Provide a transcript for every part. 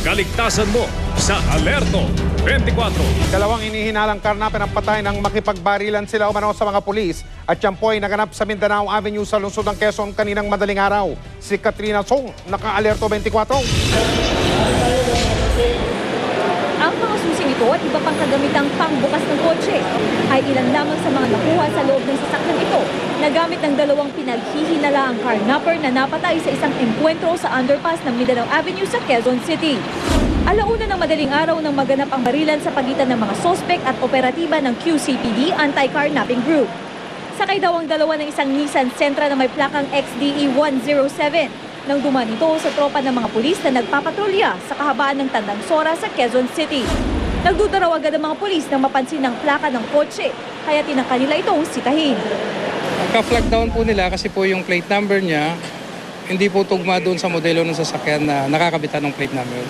kaligtasan mo sa Alerto 24. Dalawang inihinalang karnape ng patay nang makipagbarilan sila umano sa mga pulis at yan po ay naganap sa Mindanao Avenue sa lungsod ng Quezon kaninang madaling araw. Si Katrina Song, naka-Alerto 24. Ang mga susi nito at iba pang kagamitang pangbukas ng kotse ay ilan lamang sa mga nakuha sa loob ng sasakyan ito na gamit ng dalawang pinaghihinalaang carnapper na napatay sa isang engkwentro sa underpass ng Mindanao Avenue sa Quezon City. Alauna ng madaling araw nang maganap ang barilan sa pagitan ng mga sospek at operatiba ng QCPD Anti-Carnapping Group. Sakay daw ang dalawa ng isang Nissan Sentra na may plakang XDE 107 nang dumaan ito sa tropa ng mga pulis na nagpapatrolya sa kahabaan ng Tandang Sora sa Quezon City. Nagduda raw agad ang mga pulis nang mapansin ang plaka ng kotse, kaya tinangka nila itong sitahin. Ka-flag down po nila kasi po yung plate number niya hindi po tugma doon sa modelo ng sasakyan na nakakabitan ng plate number.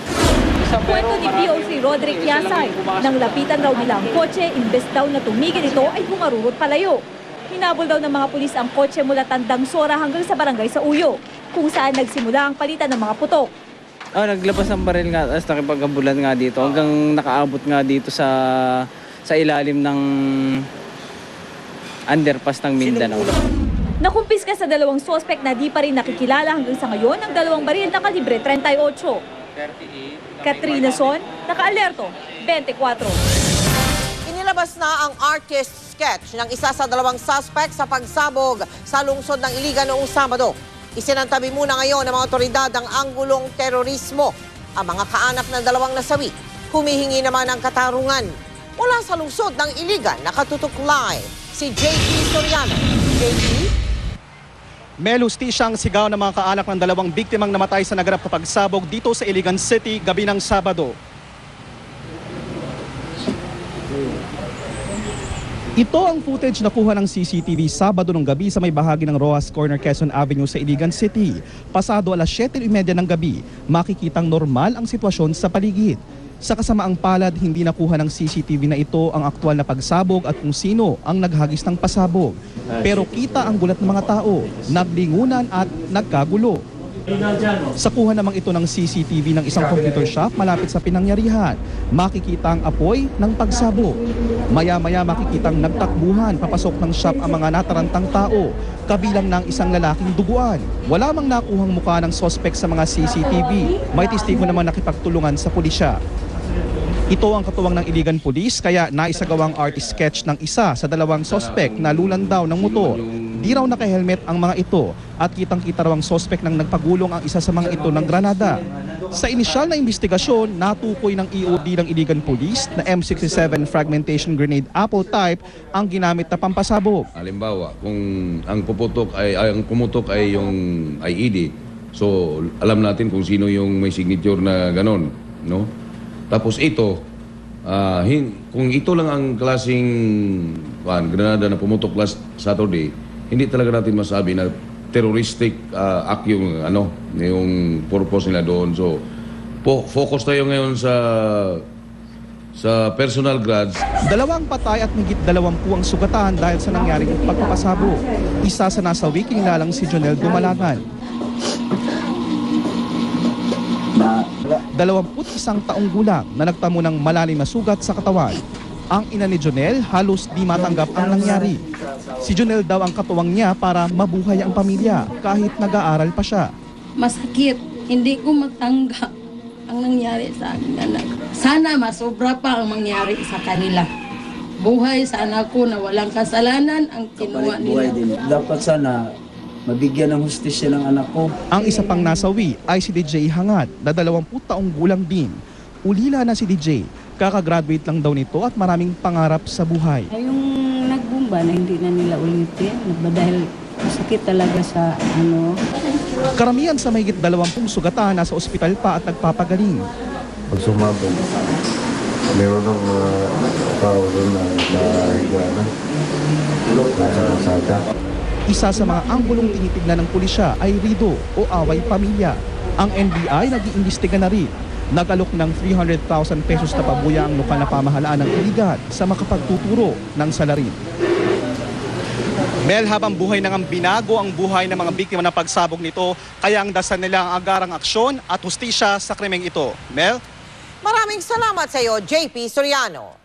Kwento ni PO3 Roderick Yasay, nang lapitan raw nila ang kotse, imbes daw na tumigil ito ay bumarurot palayo. Hinabol daw ng mga pulis ang kotse mula Tandang Sora hanggang sa barangay sa Uyo, kung saan nagsimula ang palitan ng mga putok. Naglabas ng baril nga, tapos nakipag-ambulan nga dito hanggang nakaabot nga dito sa ilalim ng underpass ng Mindanao. Nakumpiska sa dalawang sospek na di pa rin nakikilala hanggang sa ngayon ang dalawang baril na kalibre 38. Katrina Son, naka-Alerto 24. Inilabas na ang artist sketch ng isa sa dalawang suspect sa pagsabog sa lungsod ng Iligan noong Sabado. Isinantabi muna ngayon ng mga otoridad ang anggulong terorismo. Ang mga kaanak ng dalawang nasawi, humihingi naman ng katarungan. Mula sa lungsod ng Iligan, nakatutok live si JP Soriano. JP? May lustisyang sigaw ng mga kaanak ng dalawang biktimang namatay sa naganap na pagsabog dito sa Iligan City gabi ng Sabado. Ito ang footage na kuha ng CCTV Sabado ng gabi sa may bahagi ng Rojas Corner, Quezon Avenue sa Iligan City. Pasado alas 7:30 ng gabi, makikitang normal ang sitwasyon sa paligid. Sa kasamaang palad, hindi nakuha ng CCTV na ito ang aktwal na pagsabog at kung sino ang naghagis ng pasabog. Pero kita ang gulat ng mga tao, naglingunan at nagkagulo. Sa kuha namang ito ng CCTV ng isang computer shop malapit sa pinangyarihan, makikita ang apoy ng pagsabog. Maya-maya makikitang nagtakbuhan papasok ng shop ang mga natarantang tao, kabilang ng isang lalaking duguan. Wala mang nakuhang mukha ng suspect sa mga CCTV. May testigo naman nakipagtulungan sa pulisya. Ito ang katuwang ng Iligan Police kaya naisagawang artist sketch ng isa sa dalawang suspect na lulandaw ng motor. Di raw naka-helmet ang mga ito at kitang-kita raw ang suspect nang nagpagulong ang isa sa mga ito ng granada. Sa inisyal na investigasyon, natukoy ng EOD ng Iligan Police na M67 fragmentation grenade Apple type ang ginamit na pampasabog. Halimbawa, kung ang pumutok ay yung IED, so alam natin kung sino yung may signature na ganon, no? Tapos ito, kung ito lang ang klaseng granada na pumutok last Saturday, hindi talaga natin masabi na terroristic act yung purpose nila doon. So, focus tayo ngayon sa personal grudge. Dalawang patay at higit 20 ang sugatan dahil sa nangyaring pagpapasabog. Isa sa nasawi kinilalang si Jonel Dumalangan. 21 taong gulang na nagtamo ng malalim na sugat sa katawan. Ang ina ni Jonel halos di matanggap ang nangyari. Si Jonel daw ang katuwang niya para mabuhay ang pamilya kahit nag-aaral pa siya. Masakit, hindi ko matanggap ang nangyari sa aking anak. Sana masobra pa ang mangyari sa kanila. Buhay sa anak ko na walang kasalanan ang kinuha nila. Dapat sana mabigyan ng hustisya ng anak ko. Ang isa pang nasawi ay si DJ Hangad na 20 taong gulang din. Ulila na si DJ, kakagraduate lang daw nito at maraming pangarap sa buhay. Yung nagbumba na hindi na nila ulitin dahil masakit talaga sa Karamihan sa mahigit 20 sugatan nasa ospital pa at nagpapagaling. Pag sumabog, meron ng tao doon na nahiga na. Nasa kasada. Isa sa mga anggulong tinitignan ng pulisya ay rido o away pamilya. Ang NBI nag-iimbestiga na rin. Nag-alok ng 300,000 pesos na pabuya ang lokal na pamahalaan ng Iligan sa makapagtuturo ng salarin. Mel, habang buhay nang binago ang buhay ng mga biktima ng pagsabog nito, kaya ang dasal nila ang agarang aksyon at hustisya sa krimeng ito. Mel? Maraming salamat sa iyo, JP Soriano.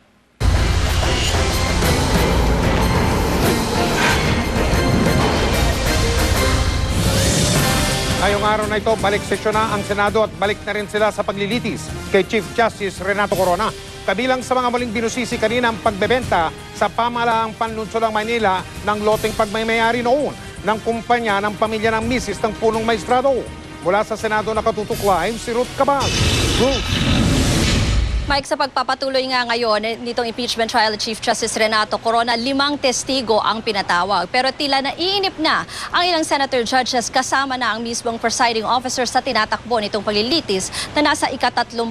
Ngayong araw na ito, balik sesyon na ang Senado at balik na rin sila sa paglilitis kay Chief Justice Renato Corona. Kabilang sa mga muling binusisi kanina ang pagbebenta sa pamahalaang panlunsod ng Maynila ng loteng pagmamayari noon ng kumpanya ng pamilya ng misis ng punong maestrado. Mula sa Senado nakatutok live si Ruth Cabal. Ruth. Mike, sa pagpapatuloy nga ngayon nitong impeachment trial ni Chief Justice Renato Corona, 5 testigo ang pinatawag. Pero tila naiinip na ang ilang senator judges kasama na ang mismong presiding officer sa tinatakbo nitong paglilitis na nasa ika-35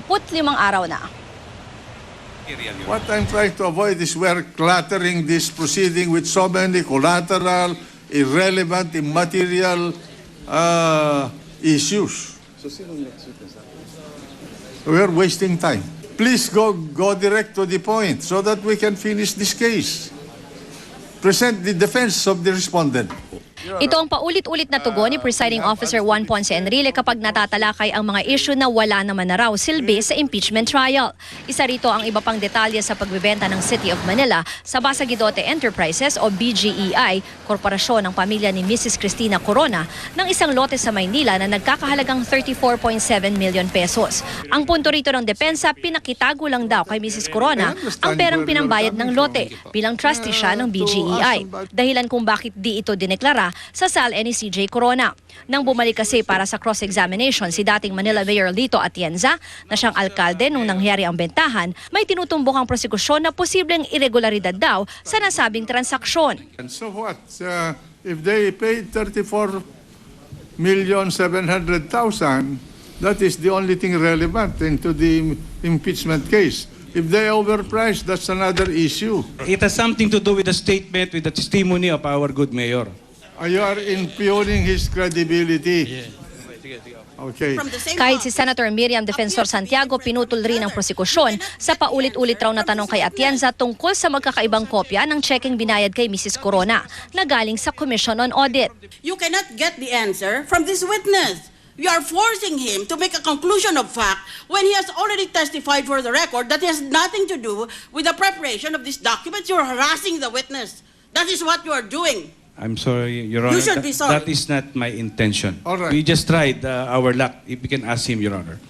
araw na. What I'm trying to avoid is we're cluttering this proceeding with so many collateral, irrelevant, immaterial issues. We're wasting time. Please go direct to the point so that we can finish this case. Present the defense of the respondent. Ito ang paulit-ulit na tugon ni Presiding Officer Juan Ponce Enrile kapag natatalakay ang mga issue na wala naman na raw silbi sa impeachment trial. Isa rito ang iba pang detalye sa pagbebenta ng City of Manila sa Basagidote Enterprises o BGEI, korporasyon ng pamilya ni Mrs. Cristina Corona, ng isang lote sa Maynila na nagkakahalagang 34.7 million pesos. Ang punto rito ng depensa, pinakitago lang daw kay Mrs. Corona ang perang pinambayad ng lote bilang trustee siya ng BGEI. Dahilan kung bakit di ito dineklara sa SALE ni CJ Corona. Nang bumalik kasi para sa cross-examination si dating Manila Mayor Lito Atienza na siyang alkalde nung nangyari ang bentahan, may tinutumbok ang prosekusyon na posibleng irregularidad daw sa nasabing transaksyon. And so what? If they paid 34,700,000, that is the only thing relevant into the impeachment case. If they overpriced, that's another issue. It has something to do with the statement, with the testimony of our good mayor. You are impugning his credibility. Okay. Kahit si Senator Miriam Defensor Santiago pinutol rin ang prosekusyon sa paulit-ulit raw na tanong kay Atienza tungkol sa magkakaibang kopya ng checking binayad kay Mrs. Corona na galing sa Commission on Audit. You cannot get the answer from this witness. You are forcing him to make a conclusion of fact when he has already testified for the record that he has nothing to do with the preparation of these documents. You're harassing the witness. That is what you are doing. I'm sorry, Your Honor. You should be sorry. That is not my intention. All right. We just tried our luck. If we can ask him, Your Honor.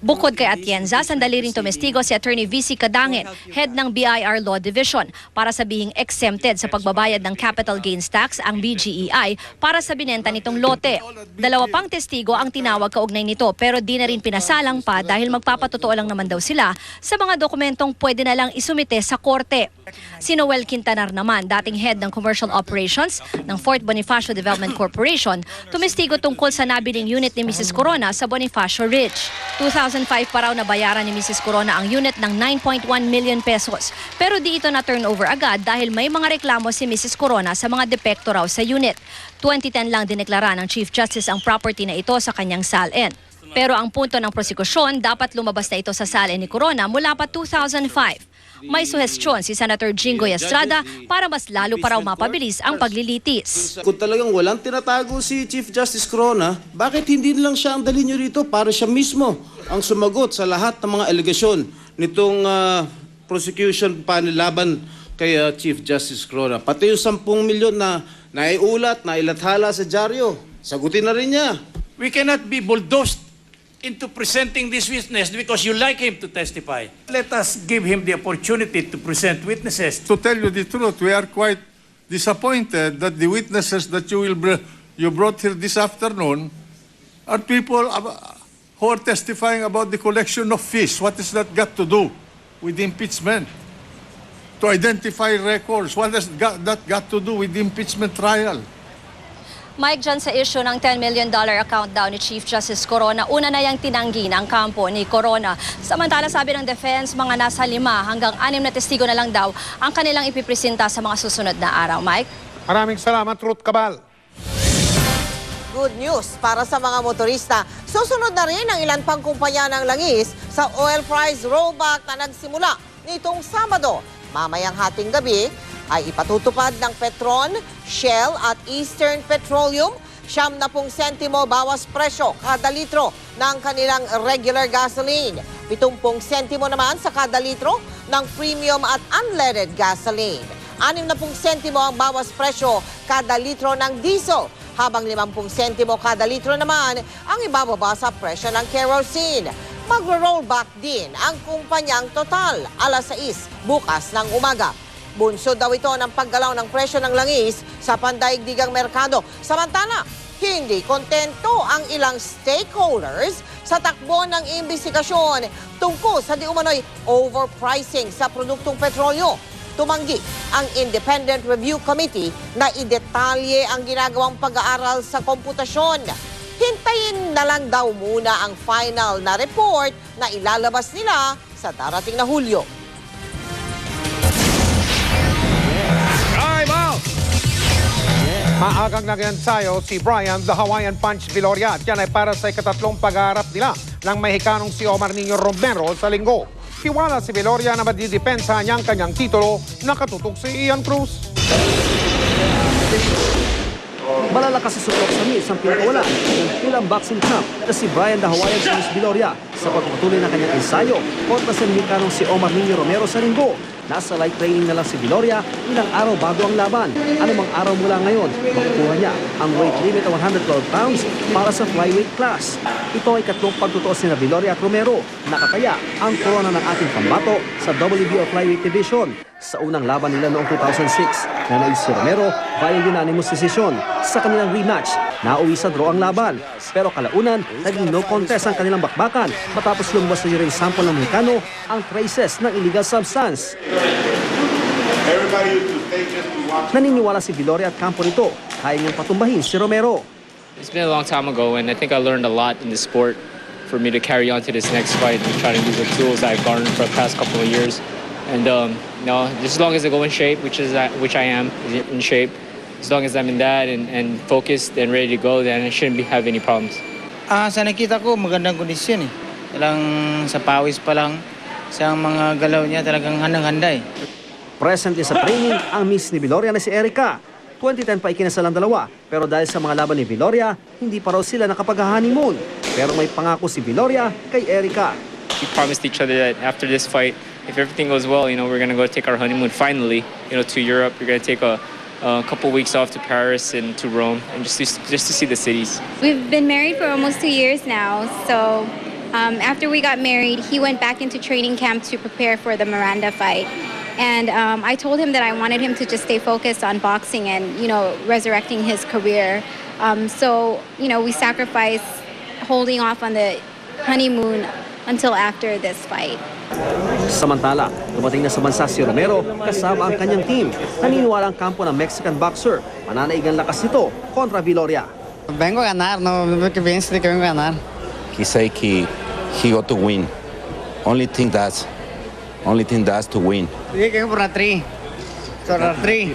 Bukod kay Atienza, sandali ring tumestigo si Attorney VC Kadangin, head ng BIR Law Division, para sabihing exempted sa pagbabayad ng capital gains tax ang BGEI para sa binenta nitong lote. 2 pang testigo ang tinawag kaugnay nito pero di na rin pinasalang pa dahil magpapatotoo lang naman daw sila sa mga dokumentong pwede na lang isumite sa korte. Si Noel Quintanar naman, dating head ng commercial operations ng Fort Bonifacio Development Corporation, tumestigo tungkol sa nabiling unit ni Mrs. Corona sa Bonifacio Ridge. 2005 pa raw na bayaran ni Mrs. Corona ang unit ng 9.1 million pesos. Pero di ito na turnover agad dahil may mga reklamo si Mrs. Corona sa mga depekto raw sa unit. 2010 lang dineklara ng Chief Justice ang property na ito sa kanyang SALN. Pero ang punto ng prosekusyon, dapat lumabas na ito sa SALN ni Corona mula pa 2005. May suhestyon si Senator Jingoy Estrada para mas lalo pa raw mapabilis ang paglilitis. Kung talagang walang tinatago si Chief Justice Corona, bakit hindi lang siya ang dalhin nyo rito para siya mismo ang sumagot sa lahat ng mga alegasyon nitong prosecution panel laban kay Chief Justice Corona? Pati yung 10 milyon na naiulat, nailathala sa dyaryo, sagutin na rin niya. We cannot be bulldozed into presenting this witness because you like him to testify. Let us give him the opportunity to present witnesses. To tell you the truth, we are quite disappointed that the witnesses that you brought here this afternoon are people who are testifying about the collection of fees. What has that got to do with the impeachment? To identify records, what has that got to do with the impeachment trial? Mike, dyan sa issue ng $10 million account daw ni Chief Justice Corona, una na yang tinanggi ng kampo ni Corona. Samantala sabi ng defense, mga nasa 5 hanggang 6 na testigo na lang daw ang kanilang ipipresenta sa mga susunod na araw. Mike? Maraming salamat, Ruth Cabal. Good news para sa mga motorista. Susunod na rin ang ilan pang kumpanya ng langis sa oil price rollback na nagsimula nitong Sabado. Mamayang hating gabi, ay ipatutupad ng Petron, Shell at Eastern Petroleum 70 sentimo bawas presyo kada litro ng kanilang regular gasoline. 70 sentimo naman sa kada litro ng premium at unleaded gasoline. 60 sentimo ang bawas presyo kada litro ng diesel, habang 50 sentimo kada litro naman ang ibababa sa presyo ng kerosene. Magro-rollback din ang kumpanyang Total alas 6 bukas ng umaga. Bunsod daw ito ng paggalaw ng presyo ng langis sa pandaigdigang merkado. Samantala, hindi kontento ang ilang stakeholders sa takbo ng imbestigasyon tungkol sa di umano'y overpricing sa produktong petrolyo. Tumanggi ang Independent Review Committee na idetalye ang ginagawang pag-aaral sa komputasyon. Hintayin na lang daw muna ang final na report na ilalabas nila sa darating na Hulyo. Time out! Maagang nag-ensayo si Brian the Hawaiian Punch Viloria. Yan ay para sa ikatlong pag-aarap nila ng Mexicanong si Omar Niño Romero sa linggo. Tiwala si Viloria na madidepensa niya ang kanyang titulo na katutok si Ian Cruz. Malalakas sa sutok sa miss ang pinakawala ng ilang boxing champ na si Brian the Hawaiian Punch Viloria sa pagpatuloy ng kanyang ensayo kontra sa Mexicanong si Omar Niño Romero sa linggo. Nasa light training na lang si Viloria ilang araw bago ang laban. Anumang araw mula ngayon, makukuha niya ang weight limit na 112 pounds para sa flyweight class. Ito ay katlong pagtutuos ni Viloria at Romero. Nakataya ang korona ng ating pambato sa WBO flyweight division. Sa unang laban nila noong 2006, nanalo si Romero via unanimous decision. Sa kanilang rematch, nauwi sa draw ang laban. Pero kalaunan, naging no contest ang kanilang bakbakan matapos lumabas sa urine sample ng Mexicano ang traces ng illegal substance. Naniniwala si Viloria at kampo nito, kaya niyang patumbahin si Romero. It's been a long time ago and I think I learned a lot in the sport for me to carry on to this next fight and try to use the tools I've garnered for the past couple of years. And just as long as I go in shape, which I am in shape, as long as I'm in that and focused and ready to go, then I shouldn't have any problems. Sa nakita ko, magandang kondisyon eh. Talang sa pawis pa lang, sa mga galaw niya talagang handang-handa eh. Present sa training ang miss ni Viloria na si Erica. 2010 pa ikinasal ang dalawa, pero dahil sa mga laban ni Viloria, hindi pa raw sila nakapag-honeymoon. Pero may pangako si Viloria kay Erica. We promised each other that after this fight, if everything goes well, we're gonna go take our honeymoon finally, to Europe. We're gonna take a couple weeks off to Paris and to Rome, and just to see the cities. We've been married for almost 2 years now, so after we got married, he went back into training camp to prepare for the Miranda fight. And I told him that I wanted him to just stay focused on boxing and, resurrecting his career. So, we sacrificed holding off on the honeymoon until after this fight. Samantala, dumating na sa bansa si Romero kasama ang kanyang team. Naniniwala ang kampo ng Mexican boxer. Mananaigang lakas nito kontra Viloria. Vengo a ganar, no me pienso que vengo a ganar. He said he got to win. Only thing that's to win. Dije que por la 3. Por la 3.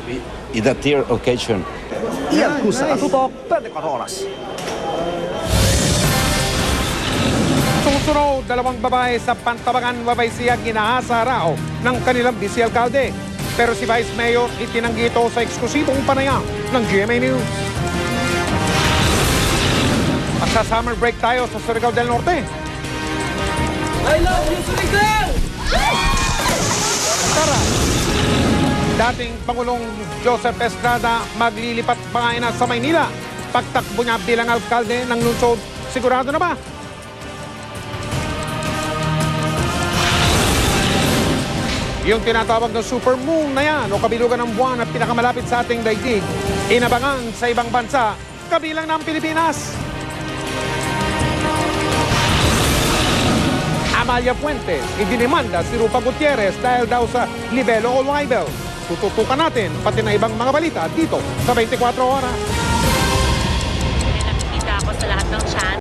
It's a third occasion. Ian Cruz sa katutok, 24 oras. Susunod, dalawang babae sa Pantabangan, Babaysiya, ginahasa raw ng kanilang vice alcalde. Pero si Vice Mayor itinanggi ito sa eksklusibong panayam ng GMA News. At sa summer break tayo sa Surigao del Norte. I love you, Surigao! Tara! Dating Pangulong Joseph Estrada maglilipat pa na sa Maynila. Pagtakbo niya bilang alkalde ng lungsod, sigurado na ba? Yung tinatawag na super moon na yan o kabilugan ng buwan at pinakamalapit sa ating daigdig, inabangan sa ibang bansa, kabilang ng Pilipinas. Amalia Fuentes, idinimanda si Rupa Gutierrez dahil daw sa libelo o libel. Tututukan natin pati na ibang mga balita dito sa 24 oras. Nakikita ako sa lahat ng chat.